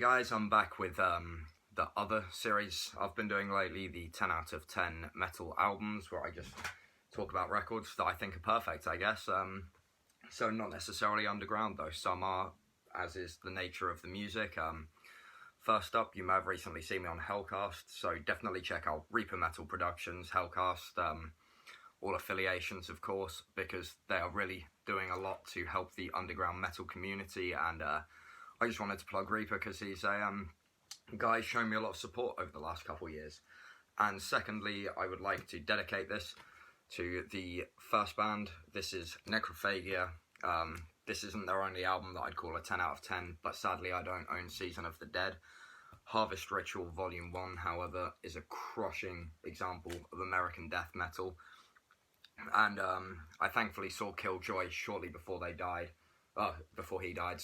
guys, I'm back with the other series I've been doing lately, the 10 out of 10 metal albums, where I just talk about records that I think are perfect, I guess. So not necessarily underground though, some are, as is the nature of the music. First up, you may have recently seen me on Hellcast, so definitely check out Reaper Metal Productions, Hellcast, all affiliations of course, because they are really doing a lot to help the underground metal community, and I just wanted to plug Reaper because he's a guy who's shown me a lot of support over the last couple of years. And secondly, I would like to dedicate this to the first band. This is Necrophagia. This isn't their only album that I'd call a 10 out of 10, but sadly I don't own Season of the Dead. Harvest Ritual Volume 1, however, is a crushing example of American death metal. And I thankfully saw Killjoy shortly before he died,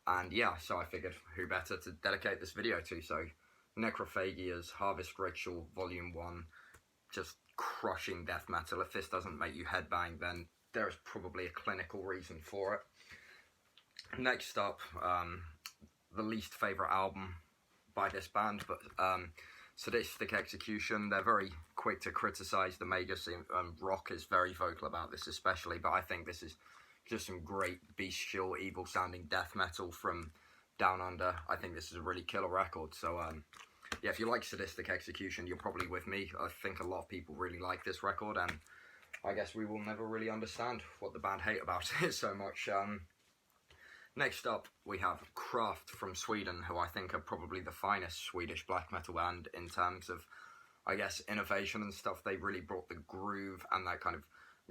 and yeah, so I figured who better to dedicate this video to. So Necrophagia's Harvest Ritual Volume 1, just crushing death metal. If this doesn't make you headbang, then there is probably a clinical reason for it. Next up, the least favourite album by this band, but Sadistic Execution. They're very quick to criticise the major scene. Rock is very vocal about this especially, but I think this is just some great bestial, evil-sounding death metal from down under. I think this is a really killer record. So yeah, if you like Sadistic Execution, you're probably with me. I think a lot of people really like this record, and I guess we will never really understand what the band hate about it so much. Next up, we have Kraft from Sweden, who I think are probably the finest Swedish black metal band in terms of, I guess, innovation and stuff. They really brought the groove and that kind of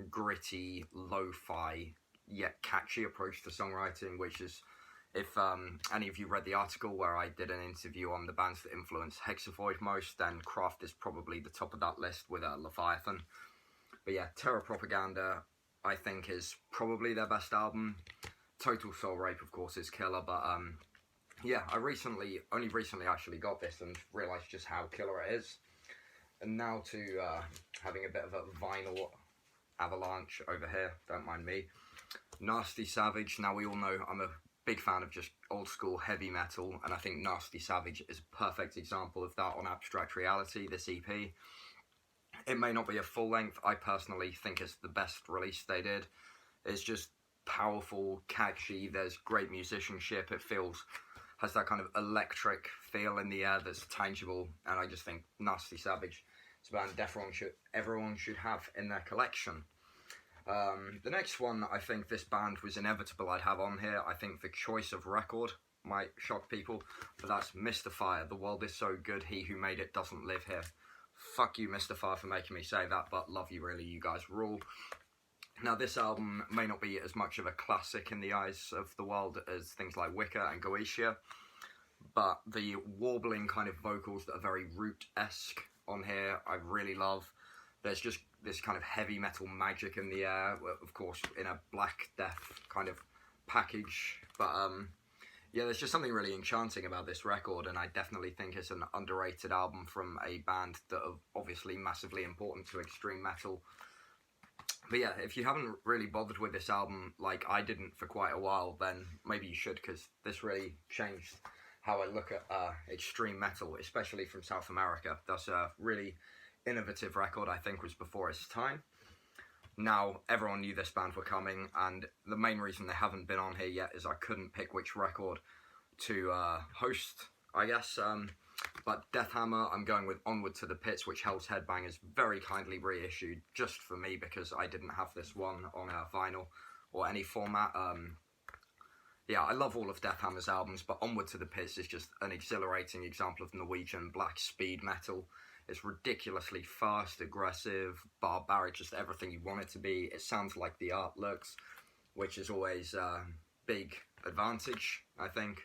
gritty, lo-fi, yet catchy approach to songwriting, which is, if any of you read the article where I did an interview on the bands that influenced Hexavoid most, then Kraft is probably the top of that list with Leviathan. But yeah, Terror Propaganda, I think, is probably their best album. Total Soul Rape, of course, is killer, but yeah, I only recently actually got this and realised just how killer it is. And now to having a bit of a vinyl avalanche over here, don't mind me. Nasty Savage. Now we all know I'm a big fan of just old school heavy metal, and I think Nasty Savage is a perfect example of that on Abstract Reality, this EP. It may not be a full length, I personally think it's the best release they did. It's just powerful, catchy, there's great musicianship, it has that kind of electric feel in the air that's tangible, and I just think Nasty Savage is a band everyone should have in their collection. The next one, I think this band was inevitable I'd have on here. I think the choice of record might shock people, but that's Mr. Fire. The world is so good, he who made it doesn't live here. Fuck you, Mr. Fire, for making me say that, but love you really, you guys rule. Now, this album may not be as much of a classic in the eyes of the world as things like Wicca and Goetia, but the warbling kind of vocals that are very Root-esque on here, I really love. There's just this kind of heavy metal magic in the air, of course, in a Black Death kind of package, but yeah, there's just something really enchanting about this record, and I definitely think it's an underrated album from a band that are obviously massively important to extreme metal. But yeah, if you haven't really bothered with this album, like I didn't for quite a while, then maybe you should, because this really changed how I look at extreme metal, especially from South America. That's a really innovative record, I think was before its time. Now, everyone knew this band were coming, and the main reason they haven't been on here yet is I couldn't pick which record to host, I guess. But Deathhammer, I'm going with Onward to the Pits, which Hell's Headbangers very kindly reissued just for me because I didn't have this one on vinyl or any format. Yeah, I love all of Deathhammer's albums, but Onward to the Pits is just an exhilarating example of Norwegian black speed metal. It's ridiculously fast, aggressive, barbaric, just everything you want it to be. It sounds like the art looks, which is always a big advantage, I think,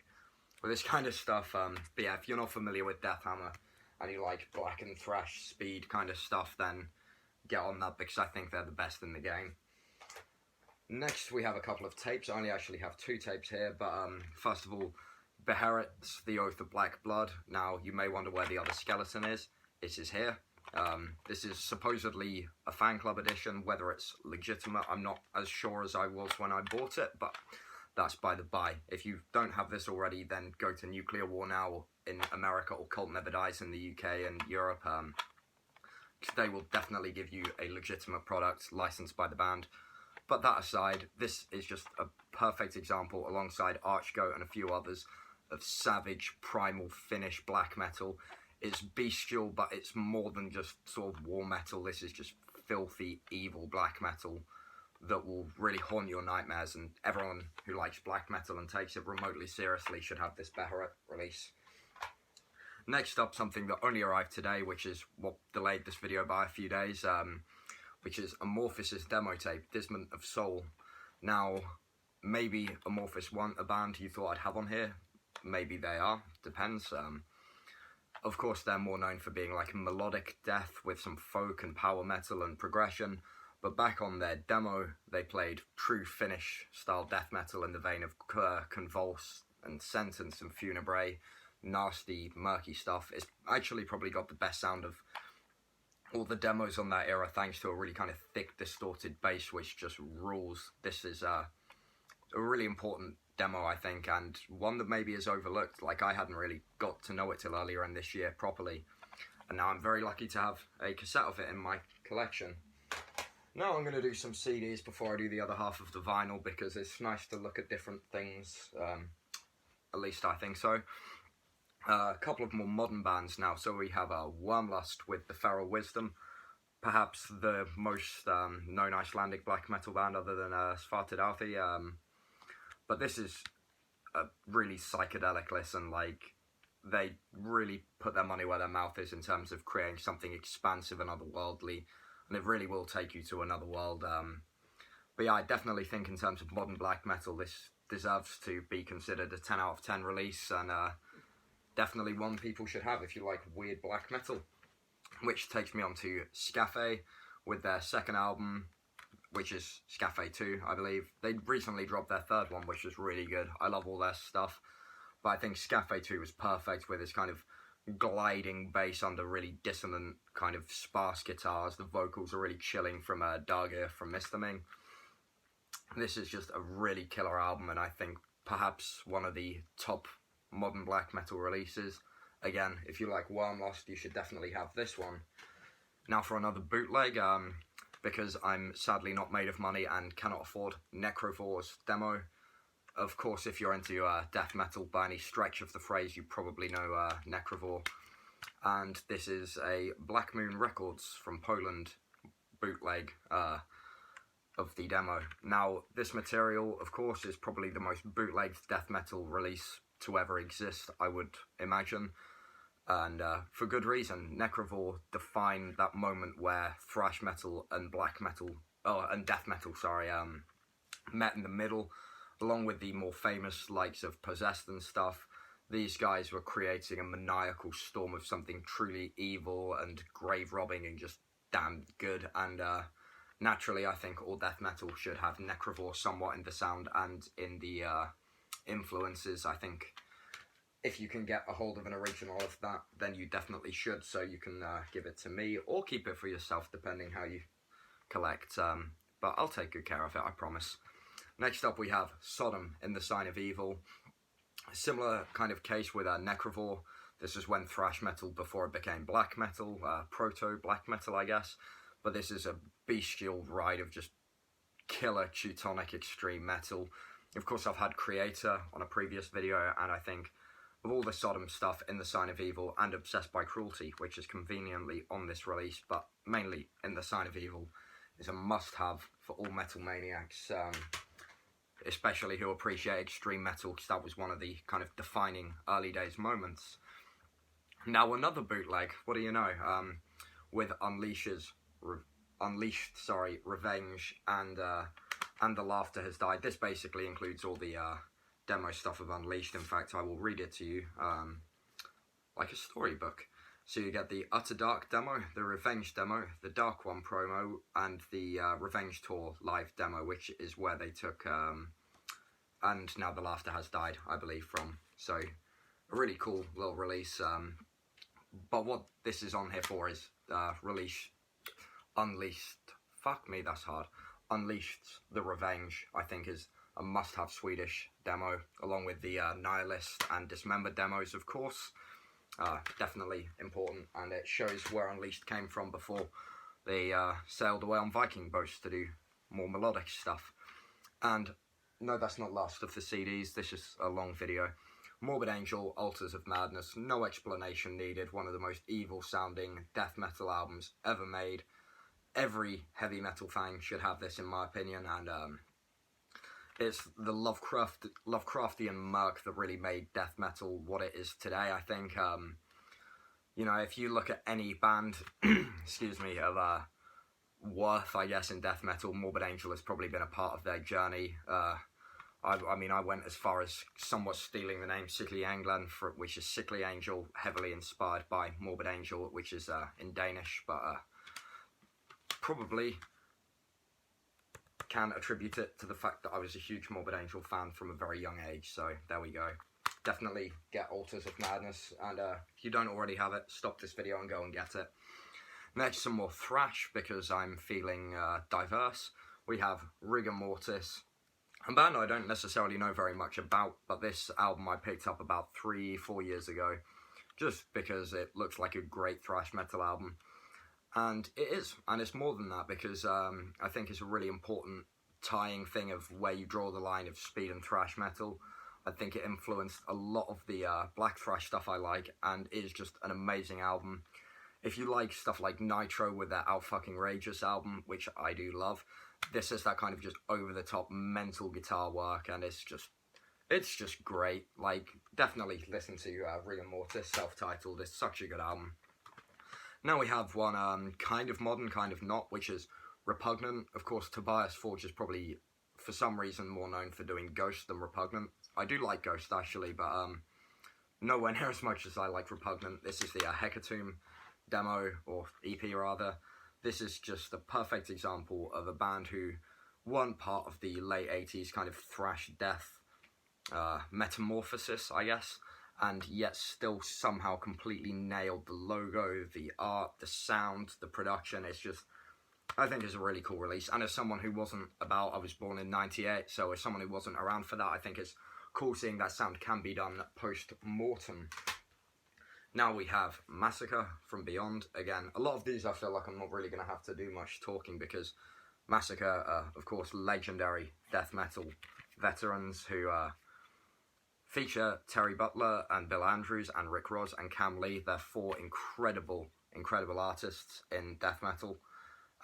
with this kind of stuff. But yeah, if you're not familiar with Deathhammer and you like black and thrash speed kind of stuff, then get on that, because I think they're the best in the game. Next, we have a couple of tapes. I only actually have 2 tapes here, but first of all, Beherit's The Oath of Black Blood. Now, you may wonder where the other skeleton is. It is here. This is supposedly a fan club edition. Whether it's legitimate, I'm not as sure as I was when I bought it, but that's by the by. If you don't have this already, then go to Nuclear War Now in America or Cult Never Dies in the UK and Europe. They will definitely give you a legitimate product licensed by the band. But that aside, this is just a perfect example, alongside Archgoat and a few others, of savage, primal Finnish black metal. It's bestial, but it's more than just sort of war metal. This is just filthy, evil black metal that will really haunt your nightmares, and everyone who likes black metal and takes it remotely seriously should have this Beherit release. Next up, something that only arrived today, which is what delayed this video by a few days, which is Amorphis' demo tape, Dismant of Soul. Now, maybe Amorphis weren't a band you thought I'd have on here. Maybe they are, depends. Of course, they're more known for being like melodic death with some folk and power metal and progression. But back on their demo, they played true Finnish style death metal in the vein of Convulse and Sentence and Funebre. Nasty, murky stuff. It's actually probably got the best sound of all the demos on that era, thanks to a really kind of thick, distorted bass, which just rules. This is a really important demo, I think, and one that maybe is overlooked. Like, I hadn't really got to know it till earlier in this year properly, and now I'm very lucky to have a cassette of it in my collection. Now I'm going to do some CDs before I do the other half of the vinyl, because it's nice to look at different things, at least I think so. A couple of more modern bands now. So we have Wormlust with the Feral Wisdom, perhaps the most known Icelandic black metal band other than Svartidalthi. But this is a really psychedelic listen. Like, they really put their money where their mouth is in terms of creating something expansive and otherworldly, and it really will take you to another world. But yeah, I definitely think in terms of modern black metal, this deserves to be considered a 10 out of 10 release, and definitely one people should have if you like weird black metal. Which takes me on to Scafé with their second album, which is Scafé 2, I believe. They recently dropped their third one, which was really good. I love all their stuff. But I think Scafé 2 was perfect with its kind of gliding bass under really dissonant kind of sparse guitars. The vocals are really chilling from Dargir from Mistaming. This is just a really killer album, and I think perhaps one of the top modern black metal releases. Again, if you like Wormlust, you should definitely have this one. Now for another bootleg, because I'm sadly not made of money and cannot afford Necrovore's demo. Of course, if you're into death metal by any stretch of the phrase, you probably know Necrovore. And this is a Black Moon Records from Poland bootleg of the demo. Now, this material, of course, is probably the most bootlegged death metal release to ever exist, I would imagine, and for good reason. Necrovore defined that moment where thrash metal and black metal, and death metal, met in the middle, along with the more famous likes of Possessed and stuff. These guys were creating a maniacal storm of something truly evil and grave-robbing and just damn good, and naturally I think all death metal should have Necrovore somewhat in the sound and in the influences. I think if you can get a hold of an original of that, then you definitely should, so you can give it to me or keep it for yourself, depending how you collect, but I'll take good care of it, I promise. Next up we have Sodom in the Sign of Evil. A similar kind of case with Necrovore. This is when thrash metal before it became black metal, proto-black metal I guess, but this is a bestial ride of just killer Teutonic extreme metal. Of course, I've had Creator on a previous video, and I think of all the Sodom stuff in the Sign of Evil and Obsessed by Cruelty, which is conveniently on this release, but mainly in the Sign of Evil, is a must-have for all metal maniacs, especially who appreciate extreme metal, because that was one of the kind of defining early days moments. Now another bootleg, what do you know, with Unleashed, Revenge, and The Laughter Has Died. This basically includes all the demo stuff of Unleashed. In fact, I will read it to you like a storybook. So you get the Utter Dark demo, the Revenge demo, the Dark One promo, and the Revenge Tour live demo, which is where they took, and now The Laughter Has Died, I believe, from. So, a really cool little release. But what this is on here for is Unleashed. Fuck me, that's hard. Unleashed, The Revenge, I think, is a must-have Swedish demo, along with the Nihilist and Dismembered demos, of course. Definitely important, and it shows where Unleashed came from before they sailed away on Viking boats to do more melodic stuff. And no, that's not last of the CDs, this is a long video. Morbid Angel, Altars of Madness, no explanation needed, one of the most evil sounding death metal albums ever made. Every heavy metal fan should have this, in my opinion, and it's the Lovecraftian murk that really made death metal what it is today, I think. You know, if you look at any band, excuse me, of worth, I guess, in death metal, Morbid Angel has probably been a part of their journey. I mean, I went as far as somewhat stealing the name Sickly England, which is Sickly Angel, heavily inspired by Morbid Angel, which is in Danish, but probably can attribute it to the fact that I was a huge Morbid Angel fan from a very young age, so there we go. Definitely get Altars of Madness, and if you don't already have it, stop this video and go and get it. Next, some more thrash, because I'm feeling diverse. We have Rigor Mortis, a band I don't necessarily know very much about, but this album I picked up about 3-4 years ago, just because it looks like a great thrash metal album. And it is, and it's more than that, because I think it's a really important tying thing of where you draw the line of speed and thrash metal. I think it influenced a lot of the black thrash stuff I like, and it is just an amazing album. If you like stuff like Nitro with their Out Fucking Rageous album, which I do love, this is that kind of just over-the-top mental guitar work, and it's just great. Like, definitely listen to Rigor Mortis, self-titled. It's such a good album. Now we have one kind of modern, kind of not, which is Repugnant. Of course, Tobias Forge is probably, for some reason, more known for doing Ghost than Repugnant. I do like Ghost, actually, but nowhere near as much as I like Repugnant. This is the Hecatomb demo, or EP rather. This is just a perfect example of a band who weren't part of the late 80s kind of thrash death metamorphosis, I guess, and yet still somehow completely nailed the logo, the art, the sound, the production. It's just, I think it's a really cool release. And as someone who wasn't about, I was born in 98, so as someone who wasn't around for that, I think it's cool seeing that sound can be done post-mortem. Now we have Massacre from Beyond. Again, a lot of these I feel like I'm not really going to have to do much talking, because Massacre, of course, legendary death metal veterans who feature Terry Butler and Bill Andrews and Rick Ross and Cam Lee. They're four incredible artists in death metal.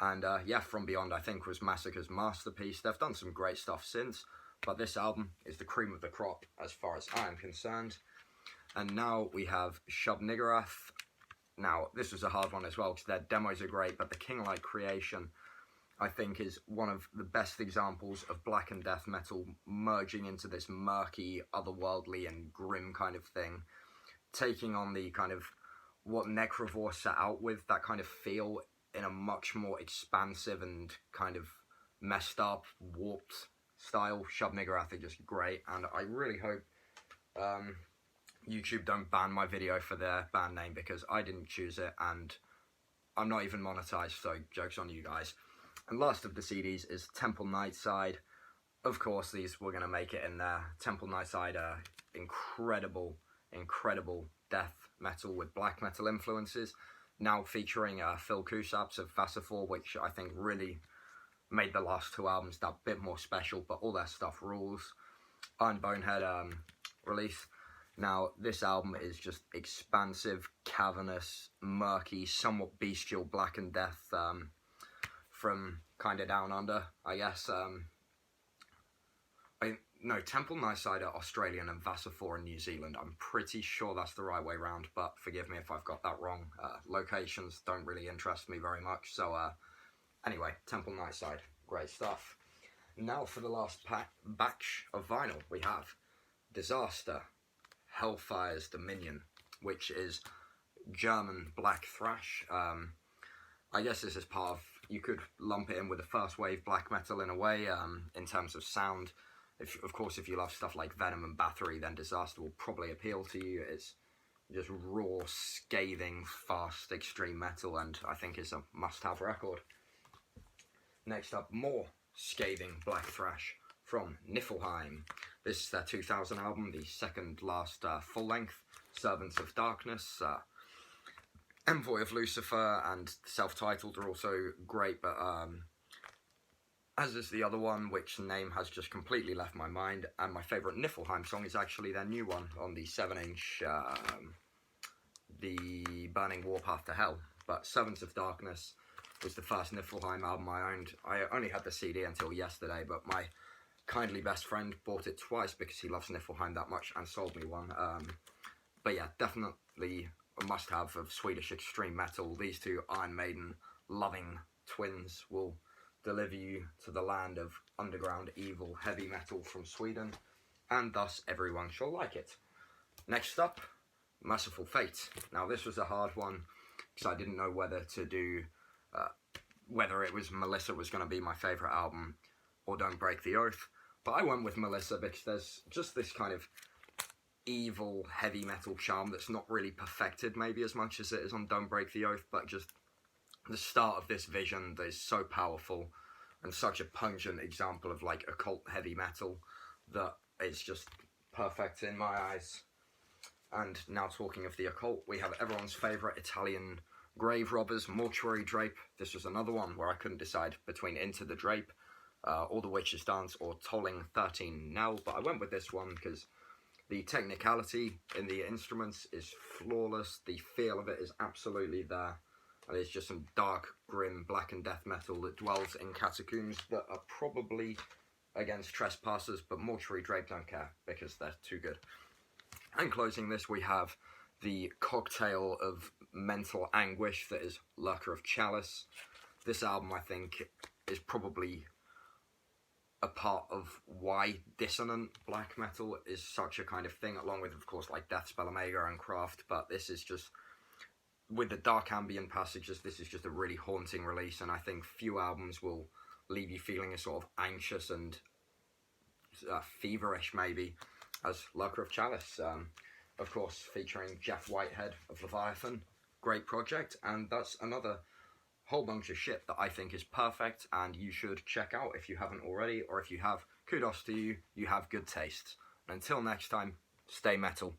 And yeah, From Beyond, I think, was Massacre's masterpiece. They've done some great stuff since, but this album is the cream of the crop as far as I am concerned. And now we have Niggerath. Now, this was a hard one as well, because their demos are great, but the King-like creation, I think, is one of the best examples of black and death metal merging into this murky, otherworldly and grim kind of thing, taking on the kind of what Necrovore set out with, that kind of feel, in a much more expansive and kind of messed up, warped style. Niggerath are just great, and I really hope YouTube don't ban my video for their band name, because I didn't choose it, and I'm not even monetized, so joke's on you guys. And last of the CDs is Temple Nightside. Of course, these were going to make it in there. Temple Nightside, incredible death metal with black metal influences. Now featuring Phil Kusap's of Vassifor, which I think really made the last two albums that bit more special, but all their stuff rules. Iron Bonehead release. Now, this album is just expansive, cavernous, murky, somewhat bestial black and death from kind of down under, I guess. No, Temple Nightside are Australian and Vassifor in New Zealand. I'm pretty sure that's the right way round, but forgive me if I've got that wrong. Locations don't really interest me very much, so anyway, Temple Nightside, great stuff. Now for the last batch of vinyl, we have Disaster, Hellfire's Dominion, which is German black thrash. I guess this is part of, you could lump it in with the first wave black metal in a way, in terms of sound. Of course, if you love stuff like Venom and Bathory, then Disaster will probably appeal to you. It's just raw, scathing, fast, extreme metal, and I think it's a must-have record. Next up, more scathing black thrash from Nifelheim. This is their 2000 album, the second last full-length. Servants of Darkness, Envoy of Lucifer, and self-titled are also great, but as is the other one, which name has just completely left my mind, and my favourite Nifelheim song is actually their new one on the 7-inch, the Burning Warpath to Hell. But Servants of Darkness was the first Nifelheim album I owned. I only had the CD until yesterday, but my kindly best friend bought it twice because he loves Nifelheim that much and sold me one. But yeah, definitely a must-have of Swedish extreme metal. These two Iron Maiden loving twins will deliver you to the land of underground evil heavy metal from Sweden, and thus everyone shall like it. Next up, Mercyful Fate. Now this was a hard one because I didn't know whether to do, whether it was Melissa was going to be my favourite album or Don't Break the Oath, but I went with Melissa because there's just this kind of evil heavy metal charm that's not really perfected maybe as much as it is on Don't Break the Oath, but just the start of this vision that is so powerful and such a pungent example of like occult heavy metal that is just perfect in my eyes. And now talking of the occult, we have everyone's favourite Italian grave robbers, Mortuary Drape. This was another one where I couldn't decide between Into the Drape, or The Witch's Dance, or Tolling 13 Knell, but I went with this one because the technicality in the instruments is flawless, the feel of it is absolutely there, and it's just some dark, grim, black and death metal that dwells in catacombs that are probably against trespassers, but Mortuary Drape don't care because they're too good. And closing this, we have the cocktail of mental anguish that is Lurker of Chalice. This album, I think, is probably a part of why dissonant black metal is such a kind of thing, along with, of course, like Deathspell Omega and Craft, but this is just, with the dark ambient passages, this is just a really haunting release, and I think few albums will leave you feeling as sort of anxious and feverish, maybe, as Lurker of Chalice. Of course, featuring Jeff Whitehead of Leviathan. Great project, and that's another whole bunch of shit that I think is perfect and you should check out if you haven't already, or if you have, kudos to you, you have good taste. And until next time, stay metal.